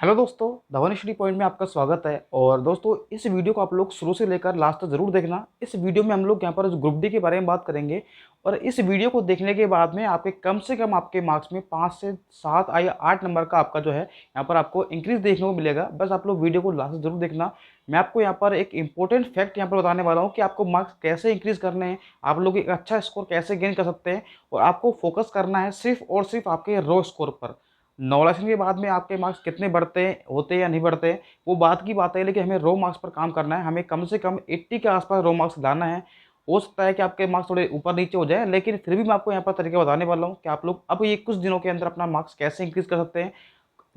Hello दोस्तों, Dhawan study point में आपका स्वागत है। और दोस्तों, इस वीडियो को आप लोग शुरू से लेकर लास्ट तक जरूर देखना। इस वीडियो में हम लोग यहाँ पर ग्रुप डी के बारे में बात करेंगे। और इस वीडियो को देखने के बाद में आपके कम से कम आपके मार्क्स में 5 से 7 या 8 नंबर का आपका जो है यहाँ पर आपको इंक्रीज देखने को मिलेगा। बस आप लोग वीडियो को लास्ट तक जरूर देखना। मैं आपको यहाँ पर एक इंपॉर्टेंट फैक्ट यहाँ पर बताने वाला हूँ कि आपको मार्क्स कैसे इंक्रीज करने हैं, आप लोग एक अच्छा स्कोर कैसे गेन कर सकते हैं। और आपको फोकस करना है सिर्फ और सिर्फ आपके रो स्कोर पर। नॉलेज के बाद में आपके मार्क्स कितने बढ़ते हैं होते हैं या नहीं बढ़ते हैं वो बात की बात है, लेकिन हमें रो मार्क्स पर काम करना है। हमें कम से कम 80 के आसपास रो मार्क्स लाना है। हो सकता है कि आपके मार्क्स थोड़े ऊपर नीचे हो जाए, लेकिन फिर भी मैं आपको यहाँ पर तरीका बताने वाला हूँ कि आप लोग अब ये कुछ दिनों के अंदर अपना मार्क्स कैसे इंक्रीज कर सकते हैं।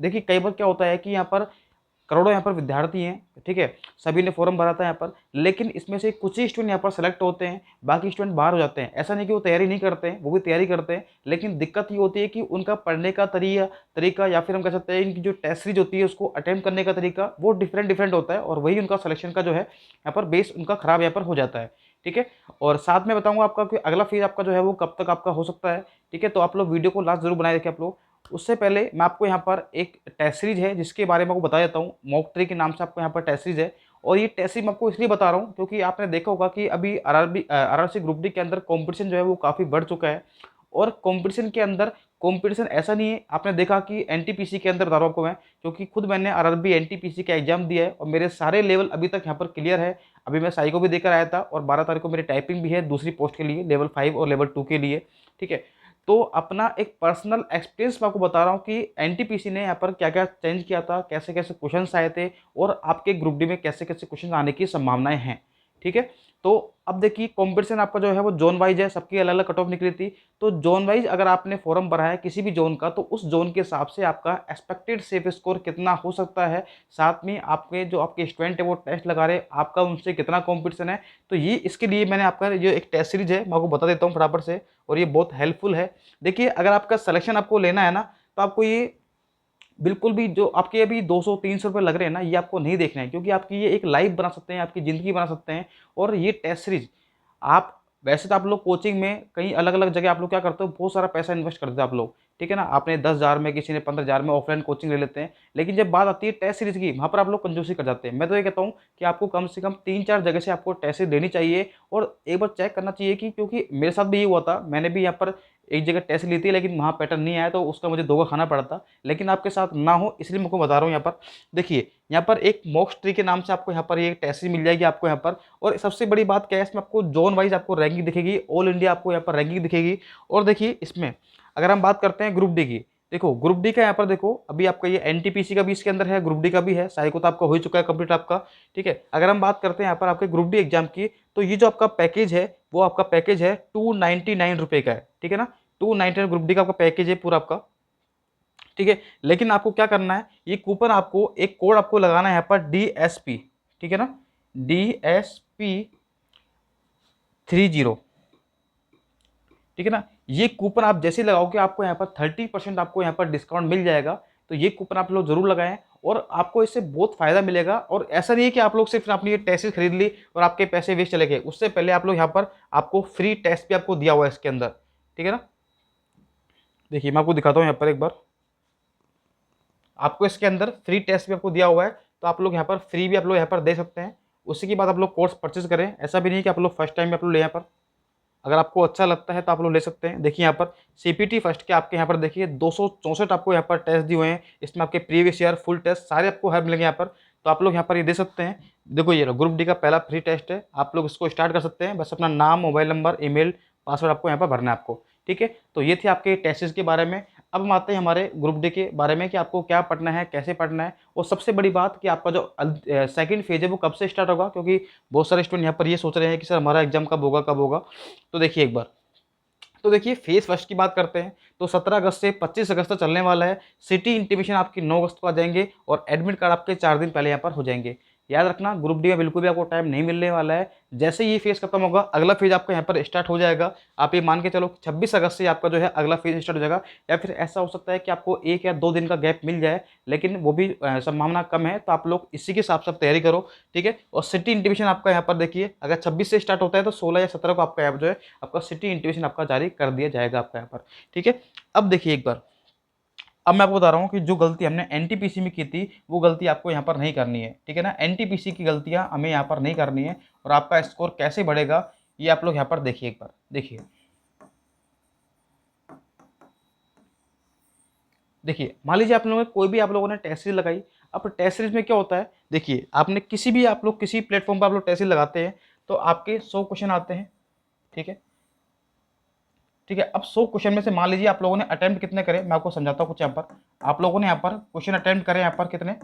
देखिए, कई बार क्या होता है कि यहाँ पर करोड़ों यहाँ पर विद्यार्थी हैं, ठीक है, सभी ने फॉर्म भरा था यहाँ पर, लेकिन इसमें से कुछ ही स्टूडेंट यहाँ पर सेलेक्ट होते हैं, बाकी स्टूडेंट बाहर हो जाते हैं। ऐसा नहीं कि वो तैयारी नहीं करते हैं, वो भी तैयारी करते हैं, लेकिन दिक्कत ये होती है कि उनका पढ़ने का तरीका या फिर हम कह सकते हैं इनकी जो टेस्ट सीरीज होती है उसको अटेम्प्ट करने का तरीका वो डिफरेंट डिफरेंट होता है, और वही उनका सिलेक्शन का जो है यहाँ पर बेस उनका खराब यहाँ पर हो जाता है। ठीक है, और साथ में बताऊंगा आपका कि अगला फेज आपका जो है वो कब तक आपका हो सकता है। ठीक है, तो आप लोग वीडियो को लास्ट जरूर बनाए रखें आप लोग। उससे पहले मैं आपको यहाँ पर एक टेस्ट सीरीज है जिसके बारे में आपको बता देता हूँ। मॉक ट्री के नाम से आपको यहाँ पर टेस्ट सीरीज है। और ये टेस्ट सीरीज मैं आपको इसलिए बता रहा हूँ क्योंकि आपने देखा होगा कि अभी आरआरसी ग्रुप डी के अंदर कंपटीशन जो है वो काफ़ी बढ़ चुका है। और कंपटीशन के अंदर कंपटीशन ऐसा नहीं है, आपने देखा कि एनटीपीसी के अंदर बता रहा हूँ आपको मैं, क्योंकि खुद मैंने आरआरबी एनटीपीसी का एग्जाम दिया है और मेरे सारे लेवल अभी तक यहाँ पर क्लियर है। अभी मैं साई को भी देकर आया था और 12 तारीख को मेरी टाइपिंग भी है दूसरी पोस्ट के लिए, लेवल 5 और लेवल 2 के लिए। ठीक है, तो अपना एक पर्सनल एक्सपीरियंस मैं आपको बता रहा हूँ कि एनटीपीसी ने यहाँ पर क्या क्या चेंज किया था, कैसे कैसे क्वेश्चंस आए थे, और आपके ग्रुप डी में कैसे कैसे क्वेश्चन आने की संभावनाएं हैं। ठीक है, तो अब देखिए कंपटीशन आपका जो है वो जोन वाइज है, सबकी अलग अलग कट ऑफ निकली थी। तो जोन वाइज अगर आपने फॉर्म भरा है किसी भी जोन का, तो उस जोन के हिसाब से आपका एक्सपेक्टेड सेफ स्कोर कितना हो सकता है, साथ में आपके जो आपके स्टूडेंट है वो टेस्ट लगा रहे हैं, आपका उनसे कितना कॉम्पिटिशन है। तो ये इसके लिए मैंने आपका जो एक टेस्ट सीरीज है मैं आपको बता देता हूँ फटाफट से, और ये बहुत हेल्पफुल है। देखिए, अगर आपका सिलेक्शन आपको लेना है ना, तो आपको ये बिल्कुल भी जो आपके अभी 200-300 रुपये लग रहे हैं ना, ये आपको नहीं देखना है, क्योंकि आपकी ये एक लाइफ बना सकते हैं, आपकी ज़िंदगी बना सकते हैं। और ये टेस्ट सीरीज आप वैसे तो आप लोग कोचिंग में कहीं अलग अलग जगह आप लोग क्या करते हो, बहुत सारा पैसा इन्वेस्ट करते हो आप लोग। ठीक है ना, आपने 10,000 में, किसी ने 15,000 में ऑफलाइन कोचिंग ले लेते हैं, लेकिन जब बात आती है टेस्ट सीरीज की, वहाँ पर आप लोग कंजूसी कर जाते हैं। मैं तो ये कहता हूँ कि आपको कम से कम 3-4 जगह से आपको टेस्ट सीरीज लेनी चाहिए, और एक बार चेक करना चाहिए कि, क्योंकि मेरे साथ भी ये हुआ था, मैंने भी यहाँ पर एक जगह टेस्ट ली थी लेकिन वहाँ पैटर्न नहीं आया, तो उसका मुझे धोखा खाना पड़ा था। लेकिन आपके साथ ना हो इसलिए मैं आपको बता रहा हूँ यहाँ पर। देखिए, यहाँ पर एक मॉक ट्री के नाम से आपको यहाँ पर ये टेस्ट मिल जाएगी आपको यहाँ पर। और सबसे बड़ी बात क्या है, इसमें आपको जोन वाइज आपको रैंकिंग दिखेगी, ऑल इंडिया आपको यहाँ पर रैंकिंग दिखेगी। और देखिए, इसमें अगर हम बात करते हैं ग्रुप डी की, देखो ग्रुप डी का यहाँ पर देखो, अभी आपका ये एनटीपीसी का भी इसके अंदर है, ग्रुप डी का भी है, साई को तो आपका हो चुका है कंप्लीट आपका। ठीक है, अगर हम बात करते हैं यहाँ पर आपके ग्रुप डी एग्जाम की, तो ये जो आपका पैकेज है वो आपका पैकेज है 299 रुपये का है। ठीक है ना, 299 ग्रुप डी का आपका पैकेज है पूरा आपका। ठीक है, लेकिन आपको क्या करना है, ये कूपन आपको एक कोड आपको लगाना है यहाँ पर DSP। ठीक है ना, DSP 30। ठीक है ना, ये कूपन आप जैसे लगाओगे आपको यहाँ पर 30% आपको यहाँ पर डिस्काउंट मिल जाएगा। तो ये कूपन आप लोग जरूर लगाएं, और आपको इससे बहुत फायदा मिलेगा। और ऐसा नहीं है कि आप लोग सिर्फ अपनी ये टेस्ट खरीद ली और आपके पैसे वेस्ट चले गए, उससे पहले आप लोग यहाँ पर आपको फ्री टेस्ट भी आपको दिया हुआ है इसके अंदर। ठीक है ना, देखिए मैं आपको दिखाता हूँ यहाँ पर एक बार, आपको इसके अंदर फ्री टेस्ट भी आपको दिया हुआ है, तो आप लोग यहाँ पर फ्री भी आप लोग यहाँ पर दे सकते हैं। उसी के बाद आप लोग कोर्स परचेज करें, ऐसा भी नहीं कि आप लोग फर्स्ट टाइम में आप लोग ले यहाँ पर, अगर आपको अच्छा लगता है तो आप लोग ले सकते हैं। देखिए यहाँ पर सीपीटी फर्स्ट के आपके यहाँ पर देखिए 264 आपको यहाँ पर टेस्ट दिए हुए हैं, इसमें आपके प्रीवियस ईयर फुल टेस्ट सारे आपको हर मिलेंगे यहाँ पर। तो आप लोग यहाँ पर ये दे सकते हैं। देखो ये ग्रुप डी का पहला फ्री टेस्ट है, आप लोग इसको स्टार्ट कर सकते हैं। बस अपना नाम, मोबाइल नंबर, ईमेल, पासवर्ड आपको यहाँ पर भरना है आपको। ठीक है, तो ये थे आपके टेस्ट्स के बारे में। अब हम आते हैं हमारे ग्रुप डी के बारे में कि आपको क्या पढ़ना है, कैसे पढ़ना है, और सबसे बड़ी बात कि आपका जो सेकंड फेज है वो कब से स्टार्ट होगा, क्योंकि बहुत सारे स्टूडेंट यहाँ पर ये सोच रहे हैं कि सर हमारा एग्जाम कब होगा कब होगा। तो देखिए एक बार, तो देखिए फेज फर्स्ट की बात करते हैं, तो 17 अगस्त से 25 अगस्त तक चलने वाला है। सिटी इंटीमेशन आपकी 9 अगस्त को आ जाएंगे, और एडमिट कार्ड आपके 4 दिन पहले यहाँ पर हो जाएंगे। याद रखना, ग्रुप डी में बिल्कुल भी आपको टाइम नहीं मिलने वाला है। जैसे ये फेज खत्म होगा अगला फेज आपका यहाँ पर स्टार्ट हो जाएगा। आप ये मान के चलो 26 अगस्त से आपका जो है अगला फेज स्टार्ट हो जाएगा, या फिर ऐसा हो सकता है कि आपको 1 या 2 दिन का गैप मिल जाए, लेकिन वो भी संभावना कम है। तो आप लोग इसी के हिसाब से तैयारी करो। ठीक है, और सिटी इंटीमेशन आपका यहाँ पर देखिए, अगर 26 से स्टार्ट होता है तो 16 या 17 को आपका यहाँ जो है आपका सिटी इंटीमेशन आपका जारी कर दिया जाएगा आपका यहाँ पर। ठीक है, अब देखिए एक बार, अब मैं आपको बता रहा हूँ कि जो गलती हमने एनटीपीसी में की थी वो गलती आपको यहाँ पर नहीं करनी है, ठीक है ना। एनटीपीसी की गलतियाँ हमें यहाँ पर नहीं करनी है। और आपका स्कोर कैसे बढ़ेगा ये आप लोग यहाँ पर देखिए, एक बार देखिए। देखिए मान लीजिए आप लोगों ने कोई भी आप लोगों ने टेस्ट सीरीज लगाई। अब टेस्ट सीरीज में क्या होता है, देखिए आपने किसी भी आप लोग किसी प्लेटफॉर्म पर आप लोग टेस्ट सीरीज लगाते हैं तो आपके 100 क्वेश्चन आते हैं, ठीक है। ठीक है, अब 100 क्वेश्चन में से मान लीजिए आप लोगों ने अटेम्प्ट कितने करे, मैं आपको समझाता हूँ कुछ। यहाँ पर आप लोगों ने यहाँ पर क्वेश्चन अटेम्प्ट करे यहाँ पर कितने,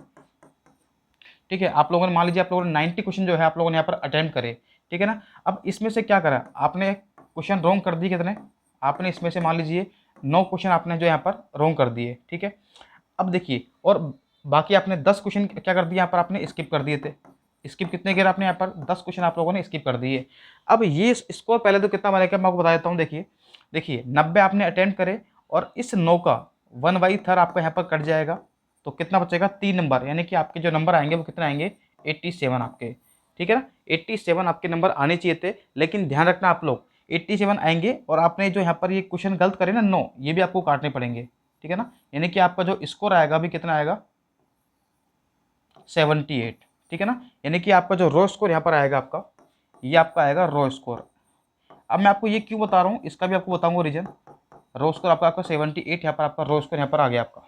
ठीक है। आप लोगों ने मान लीजिए आप लोगों ने 90 क्वेश्चन जो है आप लोगों ने यहाँ पर अटेम्प्ट करे, ठीक है ना। अब इसमें से क्या करा आपने, क्वेश्चन रॉन्ग कर दिए कितने, आपने इसमें से मान लीजिए 9 क्वेश्चन आपने जो यहाँ पर रॉन्ग कर दिए, ठीक है। अब देखिए, और बाकी आपने 10 क्वेश्चन क्या कर दिए यहाँ पर आपने स्किप कर दिए थे। स्किप कितने गिरे आपने यहाँ पर, 10 क्वेश्चन आप लोगों ने स्किप कर दिए। अब ये स्कोर पहले तो कितना बनेगा मैं आपको बता देता हूँ। देखिए देखिए 90 आपने अटेम्प्ट करे और इस 9 का 1/3 आपका यहाँ पर कट जाएगा, तो कितना बचेगा 3 नंबर, यानी कि आपके जो नंबर आएंगे वो कितने आएंगे 87 आपके, ठीक है ना। 87 आपके नंबर आने चाहिए थे, लेकिन ध्यान रखना आप लोग 87 आएंगे और आपने जो यहाँ पर ये क्वेश्चन गलत करे ना 9, ये भी आपको काटने पड़ेंगे, ठीक है ना। यानी कि आपका जो स्कोर आएगा अभी कितना आएगा 78, ठीक है ना। यानी कि आपका जो रो स्कोर यहाँ पर आएगा आपका, ये आपका आएगा रो स्कोर। अब मैं आपको ये क्यों बता रहा हूँ इसका भी आपको बताऊंगा रीजन। रो स्कोर आपका 78 यहाँ पर आपका रो स्कोर यहाँ पर आ गया आपका।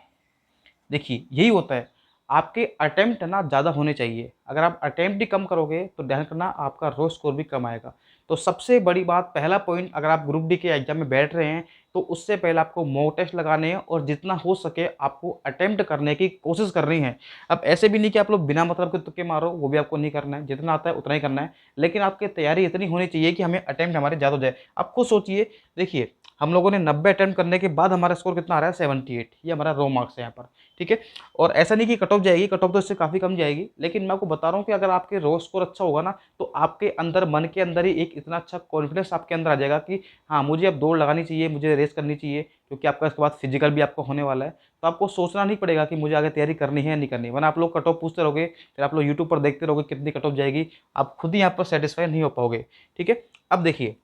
देखिए यही होता है, आपके अटेम्प्ट ना ज़्यादा होने चाहिए। अगर आप अटेम्प्ट ही कम करोगे तो ध्यान करना आपका रो स्कोर भी कम आएगा। तो सबसे बड़ी बात, पहला पॉइंट, अगर आप ग्रुप डी के एग्जाम में बैठ रहे हैं तो उससे पहले आपको मॉक टेस्ट लगाने हैं और जितना हो सके आपको अटेम्प्ट करने की कोशिश करनी है। अब ऐसे भी नहीं कि आप लोग बिना मतलब के तुक्के मारो, वो भी आपको नहीं करना है, जितना आता है उतना ही करना है। लेकिन आपकी तैयारी इतनी होनी चाहिए कि हमें अटेम्प्ट हमारे ज़्यादा हो जाए। आप खुद सोचिए, देखिए हम लोगों ने 90 अटेम्प्ट करने के बाद हमारा स्कोर कितना आ रहा है 78, ये हमारा रो मार्क्स है यहाँ पर, ठीक है। और ऐसा नहीं कि कट ऑफ जाएगी, कट ऑफ तो इससे काफ़ी कम जाएगी, लेकिन मैं आपको बता रहा हूँ कि अगर आपके रो स्कोर अच्छा होगा ना तो आपके अंदर मन के अंदर ही एक इतना अच्छा कॉन्फिडेंस आपके अंदर आ जाएगा कि हाँ मुझे अब दौड़ लगानी चाहिए, मुझे रेस करनी चाहिए, क्योंकि आपका इसके बाद फिजिकल भी आपको होने वाला है। तो आपको सोचना नहीं पड़ेगा कि मुझे आगे तैयारी करनी है या नहीं करनी, वरना आप लोग कट ऑफ पूछते रहोगे, फिर आप लोग यूट्यूब पर देखते रहोगे कितनी कट ऑफ जाएगी, आप खुद ही यहाँ पर सेटिस्फाई नहीं हो पाओगे, ठीक है। अब देखिए,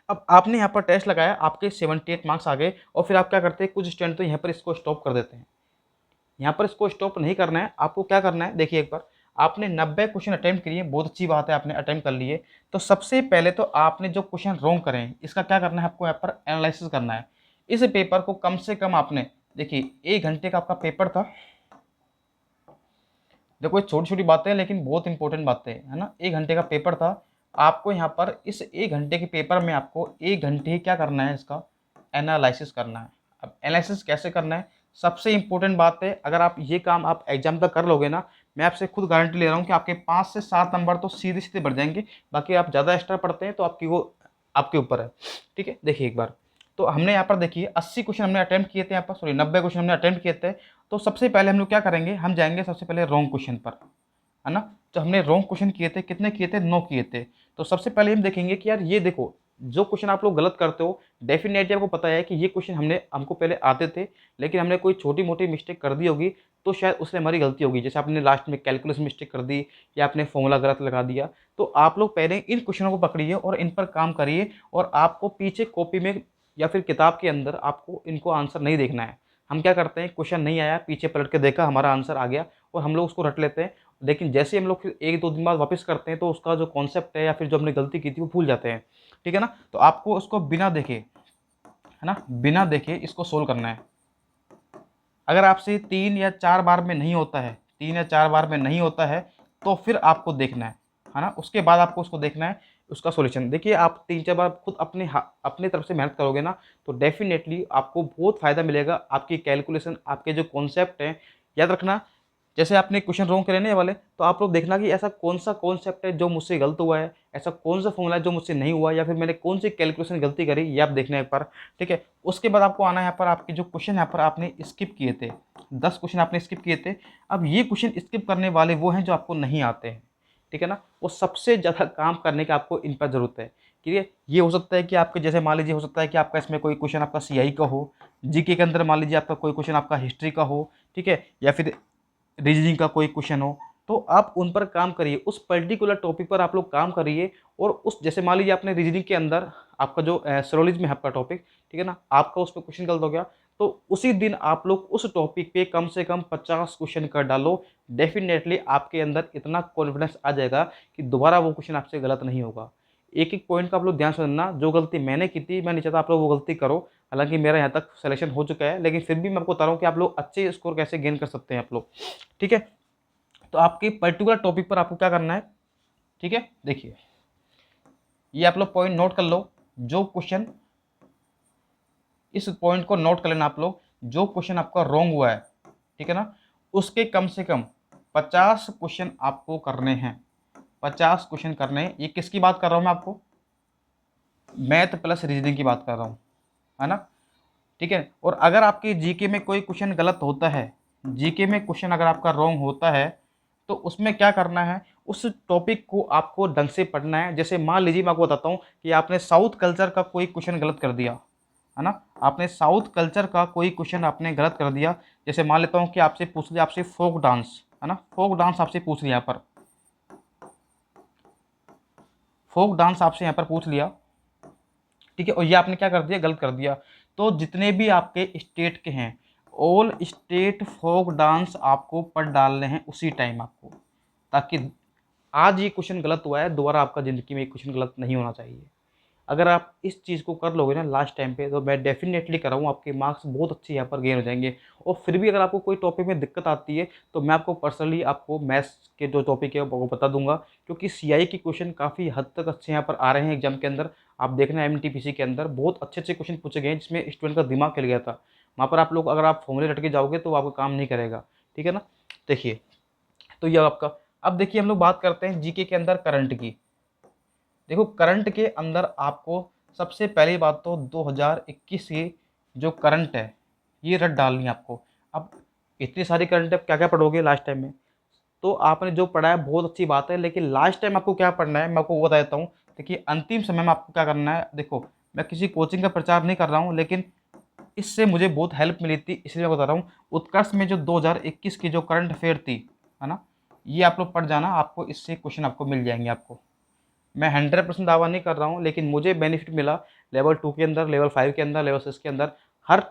अब आपने यहाँ पर टेस्ट लगाया, आपके 78 मार्क्स आ गए, और फिर आप क्या करते हैं, कुछ स्टूडेंट तो यहाँ पर इसको स्टॉप कर देते हैं। यहाँ पर इसको स्टॉप नहीं करना है, आपको क्या करना है, देखिए एक बार आपने 90 क्वेश्चन अटेम्प्ट किए, बहुत अच्छी बात है आपने अटेम्प्ट कर लिए। तो सबसे पहले तो आपने जो क्वेश्चन रॉन्ग करें इसका क्या करना है, आपको यहाँ पर एनालिसिस करना है। इस पेपर को कम से कम आपने, देखिए 1 घंटे का आपका पेपर था। देखो ये छोटी छोटी बातें हैं लेकिन बहुत इंपॉर्टेंट बातें हैं, है ना। 1 घंटे का पेपर था, आपको यहाँ पर इस 1 घंटे के पेपर में आपको 1 घंटे ही क्या करना है, इसका एनालिसिस करना है। अब एनालिसिस कैसे करना है, सबसे इंपॉर्टेंट बात है, अगर आप ये काम आप एग्जाम तक कर लोगे ना, मैं आपसे खुद गारंटी ले रहा हूँ कि आपके 5 से 7 नंबर तो सीधे सीधे बढ़ जाएंगे। बाकी आप ज़्यादा एक्स्ट्रा पढ़ते हैं तो आपकी वो आपके ऊपर है, ठीक है। देखिए एक बार, तो हमने यहाँ पर देखिए 80 क्वेश्चन हमने अटेम्प्ट किए थे यहाँ पर, सॉरी 90 क्वेश्चन हमने अटेम्प्ट किए थे। तो सबसे पहले हम लोग क्या करेंगे, हम जाएंगे सबसे पहले रॉन्ग क्वेश्चन पर, है ना। तो हमने रॉन्ग क्वेश्चन किए थे, कितने किए थे, 9 किए थे। तो सबसे पहले हम देखेंगे कि यार ये देखो, जो क्वेश्चन आप लोग गलत करते हो डेफिनेटली आपको पता है कि ये क्वेश्चन हमको पहले आते थे, लेकिन हमने कोई छोटी मोटी मिस्टेक कर दी होगी, तो शायद उससे हमारी गलती होगी। जैसे आपने लास्ट में कैलकुलस मिस्टेक कर दी या आपने फॉर्मूला गलत लगा दिया। तो आप लोग पहले इन क्वेश्चनों को पकड़िए और इन पर काम करिए, और आपको पीछे कॉपी में या फिर किताब के अंदर आपको इनको आंसर नहीं देखना है। हम क्या करते हैं, क्वेश्चन नहीं आया, पीछे पलट के देखा, हमारा आंसर आ गया और हम लोग उसको रट लेते हैं। लेकिन जैसे हम लोग फिर 1-2 दिन बाद वापस करते हैं तो उसका जो कॉन्सेप्ट है या फिर जो हमने गलती की थी वो भूल जाते हैं, ठीक है ना। तो आपको उसको बिना देखे, है ना, बिना देखे इसको सोल्व करना है। अगर आपसे 3 या 4 बार में नहीं होता है, 3 या 4 बार में नहीं होता है, तो फिर आपको देखना है ना। उसके बाद आपको उसको देखना है, उसका सॉल्यूशन। देखिए आप 3-4 बार खुद अपने तरफ से मेहनत करोगे ना, तो डेफिनेटली आपको बहुत फ़ायदा मिलेगा। आपकी कैलकुलेशन, आपके जो कॉन्सेप्ट हैं, याद रखना। जैसे आपने क्वेश्चन रॉन्ग करे ना ये वाले, तो आप लोग देखना कि ऐसा कौन सा कॉन्सेप्ट है जो मुझसे गलत हुआ है, ऐसा कौन सा फॉर्मूला है जो मुझसे नहीं हुआ, या फिर मैंने कौन सी कैलकुलेशन गलती करी, ये आप देखना एक बार, ठीक है। उसके बाद आपको आना है यहाँ पर, आपके जो क्वेश्चन यहाँ पर आपने स्किप किए थे, 10 क्वेश्चन आपने स्किप किए थे। अब ये क्वेश्चन स्किप करने वाले वो हैं जो आपको नहीं आते हैं, ठीक है ना। वो सबसे ज़्यादा काम करने का आपको इन पर ज़रूरत है, ठीक है। ये हो सकता है कि आपके, जैसे मान लीजिए हो सकता है कि आपका इसमें कोई क्वेश्चन आपका सीआई का हो, जीके के अंदर मान लीजिए आपका कोई क्वेश्चन आपका हिस्ट्री का हो, ठीक है, या फिर रीजनिंग का कोई क्वेश्चन हो, तो आप उन पर काम करिए, उस पर्टिकुलर टॉपिक पर आप लोग काम करिए। और उस, जैसे मान लीजिए आपने रीजनिंग के अंदर आपका जो सिरोलॉजी में है आपका टॉपिक, ठीक है ना, आपका उस पर क्वेश्चन गलत हो गया, तो उसी दिन आप लोग उस टॉपिक पे कम से कम 50 क्वेश्चन कर डालो। डेफिनेटली आपके अंदर इतना कॉन्फिडेंस आ जाएगा कि दोबारा वो क्वेश्चन आपसे गलत नहीं होगा। एक एक पॉइंट का आप लोग ध्यान से सुनना। जो गलती मैंने की थी, मैं नहीं चाहता आप लोग वो गलती करो। हालांकि मेरा यहाँ तक सिलेक्शन हो चुका है, लेकिन फिर भी मैं आपको बता रहा हूँ कि आप लोग अच्छे स्कोर कैसे गेन कर सकते हैं आप लोग। ठीक है, तो आपके पर्टिकुलर टॉपिक पर आपको क्या करना है, ठीक है, देखिए ये आप लोग पॉइंट नोट कर लो। जो क्वेश्चन, इस पॉइंट को नोट कर लेना आप लोग, जो क्वेश्चन आपका रॉन्ग हुआ है, ठीक है ना, उसके कम से कम 50 क्वेश्चन आपको करने हैं। 50 क्वेश्चन करने हैं। ये किसकी बात कर रहा हूं मैं आपको, मैथ प्लस रीजनिंग की बात कर रहा हूं, है ना। ठीक है, और अगर आपके जीके में कोई क्वेश्चन गलत होता है, जीके में क्वेश्चन अगर आपका रॉन्ग होता है, तो उसमें क्या करना है, उस टॉपिक को आपको ढंग से पढ़ना है। जैसे मान लीजिए मैं आपको बताता हूँ कि आपने साउथ कल्चर का कोई क्वेश्चन गलत कर दिया, है ना, आपने साउथ कल्चर का कोई क्वेश्चन आपने गलत कर दिया। जैसे मान लेता हूँ कि आपसे पूछ लिया, आपसे फोक डांस, है ना, फोक डांस आपसे पूछ लिया, यहाँ पर फोक डांस आपसे यहाँ पर पूछ लिया, ठीक है, और ये आपने क्या कर दिया, गलत कर दिया। तो जितने भी आपके स्टेट के हैं, ऑल स्टेट फोक डांस आपको पढ़ डालने हैं उसी टाइम आपको, ताकि आज ये क्वेश्चन गलत हुआ है, दोबारा आपका ज़िंदगी में ये क्वेश्चन गलत नहीं होना चाहिए। अगर आप इस चीज़ को कर लोगे ना लास्ट टाइम पे, तो मैं डेफिनेटली कर रहा हूँ, आपके मार्क्स बहुत अच्छे यहाँ पर गेन हो जाएंगे। और फिर भी अगर आपको कोई टॉपिक में दिक्कत आती है, तो मैं आपको पर्सनली आपको मैथ्स के जो टॉपिक है वो बता दूंगा, क्योंकि सीआई के क्वेश्चन काफ़ी हद तक अच्छे यहाँ पर आ रहे हैं एग्जाम के अंदर। आप देखना एमटीपीसी के अंदर बहुत अच्छे अच्छे क्वेश्चन पूछे गए हैं, जिसमें स्टूडेंट का दिमाग खिल गया था। वहाँ पर आप लोग अगर आप फॉर्मूले रट के जाओगे तो आपका काम नहीं करेगा, ठीक है ना। देखिए, तो ये आपका, अब देखिए हम लोग बात करते हैं जीके के अंदर करंट की। देखो करंट के अंदर आपको सबसे पहली बात तो 2021 की जो करंट है ये रट डालनी है आपको। अब इतनी सारी करंट है, क्या क्या पढ़ोगे लास्ट टाइम में, तो आपने जो पढ़ा है बहुत अच्छी बात है, लेकिन लास्ट टाइम आपको क्या पढ़ना है मैं आपको वो बता देता हूँ। देखिए अंतिम समय में आपको क्या करना है, देखो मैं किसी कोचिंग का प्रचार नहीं कर रहा हूँ, लेकिन इससे मुझे बहुत हेल्प मिली थी, इसलिए मैं बता रहा हूँ। उत्कर्ष में जो 2021 की जो करंट अफेयर थी, है ना, ये आप लोग पढ़ जाना, आपको इससे क्वेश्चन आपको मिल जाएंगे आपको। मैं 100% दावा नहीं कर रहा हूँ, लेकिन मुझे बेनिफिट मिला। लेवल 2 के अंदर, लेवल 5 के अंदर, लेवल 6 के अंदर, हर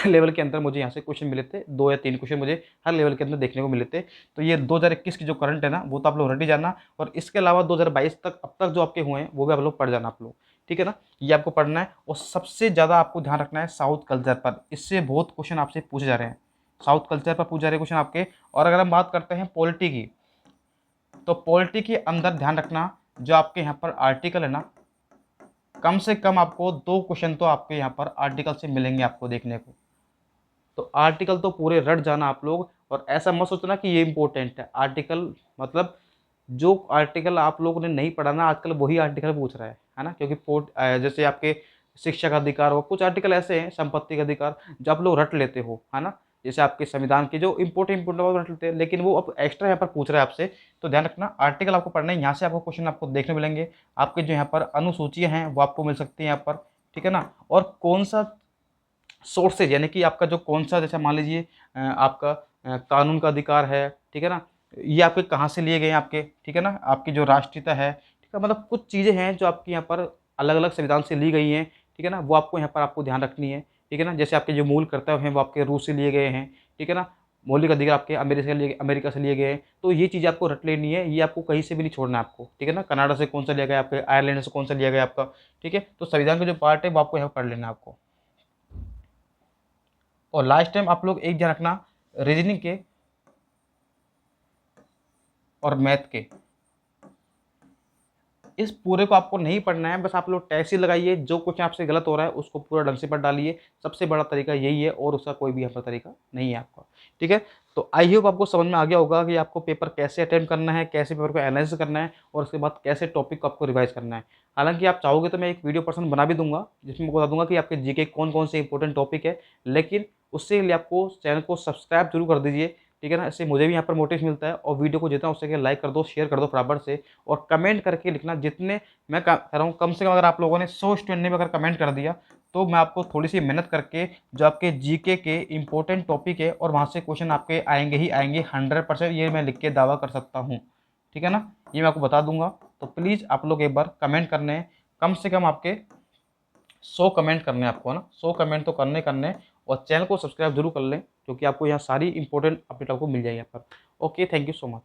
लेवल के अंदर मुझे यहाँ से क्वेश्चन मिले थे। 2 या 3 क्वेश्चन मुझे हर लेवल के अंदर देखने को मिले थे। तो ये 2021 की जो करंट है ना, वो तो आप लोग रेडी जाना, और इसके अलावा 2022 तक अब तक जो आपके हुए हैं वो भी आप लोग पढ़ जाना आप लोग, ठीक है ना। ये आपको पढ़ना है, और सबसे ज़्यादा आपको ध्यान रखना है साउथ कल्चर पर। इससे बहुत क्वेश्चन आपसे पूछे जा रहे हैं, साउथ कल्चर पर पूछे जा रहे हैं क्वेश्चन आपके। और अगर हम बात करते हैं पॉलिटी की, तो पॉलिटी के अंदर ध्यान रखना, जो आपके यहाँ पर आर्टिकल है ना, कम से कम आपको 2 क्वेश्चन तो आपके यहाँ पर आर्टिकल से मिलेंगे आपको देखने को। तो आर्टिकल तो पूरे रट जाना आप लोग, और ऐसा मत सोचना कि ये इंपॉर्टेंट है आर्टिकल। मतलब जो आर्टिकल आप लोगों ने नहीं पढ़ा ना, आजकल वही आर्टिकल पूछ रहा है ना, क्योंकि जैसे आपके शिक्षा का अधिकार हो, कुछ आर्टिकल ऐसे हैं, संपत्ति का अधिकार, जो आप लोग रट लेते हो, है ना। जैसे आपके संविधान के जो इंपॉर्टेंट बात रट लेते हैं, लेकिन वो अब एक्स्ट्रा यहाँ पर पूछ रहा है आपसे। तो ध्यान रखना, आर्टिकल आपको पढ़ना है, यहाँ से आपको क्वेश्चन आपको देखने मिलेंगे। आपके जो यहाँ पर अनुसूचियाँ हैं वो आपको मिल सकती हैं यहाँ पर, ठीक है ना। और कौन सा सोर्सेज, यानी कि आपका जो कौन सा, जैसे मान लीजिए आपका कानून का अधिकार है, ठीक है ना, ये आपके कहाँ से लिए गए हैं आपके, ठीक है ना, आपकी जो राष्ट्रीयता है, ठीक है, मतलब कुछ चीज़ें हैं जो आपकी यहाँ पर अलग अलग संविधान से ली गई हैं, ठीक है ना, वो आपको यहाँ पर आपको ध्यान रखनी है, ठीक है ना। जैसे आपके जो मूल कर्तव्य हैं वो आपके रूस से लिए गए हैं, ठीक है ना। मौलिक अधिकार आपके अमेरिका से लिए गए हैं। तो ये चीज़ आपको रट लेनी है, ये आपको कहीं से भी नहीं छोड़ना है आपको, ठीक है ना। कनाडा से कौन सा लिया गया आपके, आयरलैंड से कौन सा लिया गया आपका, ठीक है। तो संविधान का जो पार्ट है वो आपको यहाँ पर पढ़ लेना है आपको। और लास्ट टाइम आप लोग एक ध्यान रखना, रीजनिंग के और मैथ के, इस पूरे को आपको नहीं पढ़ना है, बस आप लोग टैक्सी लगाइए, जो क्वेश्चन आपसे गलत हो रहा है उसको पूरा ढंग से पढ़ डालिए। सबसे बड़ा तरीका यही है, और उसका कोई भी यहाँ पर तरीका नहीं है आपका, ठीक है। तो आई होप आपको समझ में आ गया होगा कि आपको पेपर कैसे अटेम्प्ट करना है, कैसे पेपर को एनालाइज करना है, और उसके बाद कैसे टॉपिक को आपको रिवाइज करना है। हालांकि आप चाहोगे तो मैं एक वीडियो पर्सन बना भी दूंगा, जिसमें बता दूंगा कि आपके जीके कौन कौन से इंपॉर्टेंट टॉपिक है, लेकिन उससे लिए आपको चैनल को सब्सक्राइब जरूर कर दीजिए, ठीक है ना। इससे मुझे भी यहाँ पर मोटिवेशन मिलता है, और वीडियो को जितना हो सके लाइक कर दो, शेयर कर दो फटाफट से, और कमेंट करके लिखना। जितने मैं कह रहा हूँ, कम से कम अगर आप लोगों ने 100 स्टूडेंट ने भी अगर कमेंट कर दिया, तो मैं आपको थोड़ी सी मेहनत करके जो आपके जीके के इंपॉर्टेंट टॉपिक है, और वहाँ से क्वेश्चन आपके आएंगे ही आएंगे 100%, ये मैं लिख के दावा कर सकता हूँ, ठीक है ना। ये मैं आपको बता दूंगा। तो प्लीज़ आप लोग एक बार कमेंट करने हैं, कम से कम आपके 100 कमेंट करने हैं आपको, है ना। 100 कमेंट तो करने और चैनल को सब्सक्राइब जरूर कर लें, क्योंकि आपको यहाँ सारी इंपॉर्टेंट अपडेट आपको मिल जाएगी यहाँ पर। Okay, thank you so much.